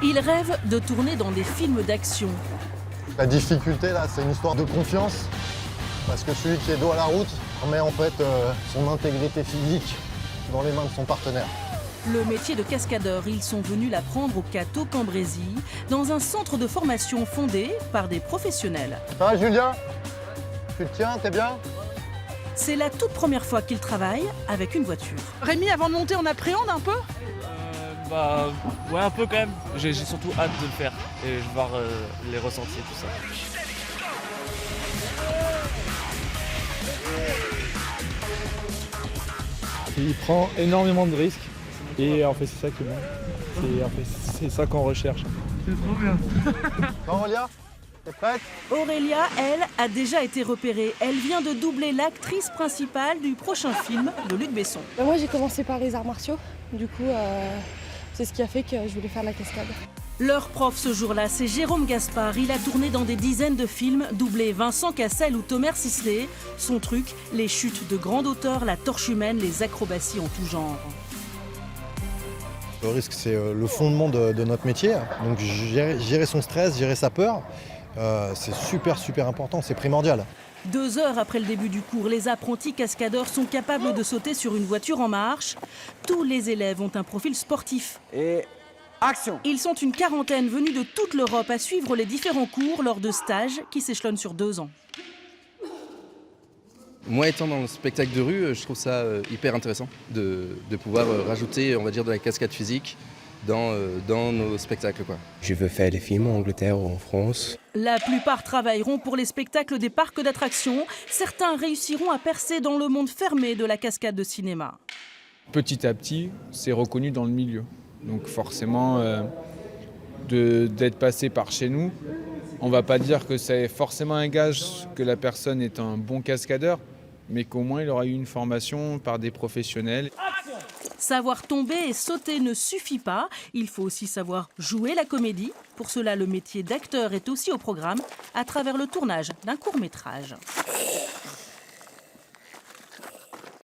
Il rêve de tourner dans des films d'action. La difficulté, là, c'est une histoire de confiance. Parce que celui qui est dos à la route remet en fait son intégrité physique dans les mains de son partenaire. Le métier de cascadeur, ils sont venus l'apprendre au Cateau Cambrésis, dans un centre de formation fondé par des professionnels. Ça va, Julien? Tu te tiens, t'es bien? C'est la toute première fois qu'ils travaillent avec une voiture. Rémi, avant de monter, on appréhende un peu? Ouais, un peu quand même. J'ai surtout hâte de le faire et voir les ressentis et tout ça. Il prend énormément de risques et en fait c'est ça qui est bon. C'est ça qu'on recherche. C'est trop bien. Bon, Aurélia, t'es prête? Aurélia, elle, a déjà été repérée. Elle vient de doubler l'actrice principale du prochain film de Luc Besson. Moi j'ai commencé par les arts martiaux, du coup c'est ce qui a fait que je voulais faire la cascade. Leur prof ce jour-là, c'est Jérôme Gaspard. Il a tourné dans des dizaines de films, doublé Vincent Cassel ou Thomas Sisley. Son truc, les chutes de grande hauteur, la torche humaine, les acrobaties en tout genre. Le risque, c'est le fondement de notre métier. Donc gérer son stress, gérer sa peur, c'est super important, c'est primordial. 2 heures après le début du cours, les apprentis cascadeurs sont capables de sauter sur une voiture en marche. Tous les élèves ont un profil sportif. Et action! Ils sont une quarantaine venus de toute l'Europe à suivre les différents cours lors de stages qui s'échelonnent sur 2 ans. Moi, étant dans le spectacle de rue, je trouve ça hyper intéressant de pouvoir rajouter, on va dire, de la cascade physique dans nos spectacles, quoi. Je veux faire des films en Angleterre ou en France. La plupart travailleront pour les spectacles des parcs d'attractions. Certains réussiront à percer dans le monde fermé de la cascade de cinéma. Petit à petit, c'est reconnu dans le milieu. Donc forcément, d'être passé par chez nous, on ne va pas dire que c'est forcément un gage que la personne est un bon cascadeur, mais qu'au moins il aura eu une formation par des professionnels. Savoir tomber et sauter ne suffit pas. Il faut aussi savoir jouer la comédie. Pour cela, le métier d'acteur est aussi au programme à travers le tournage d'un court-métrage.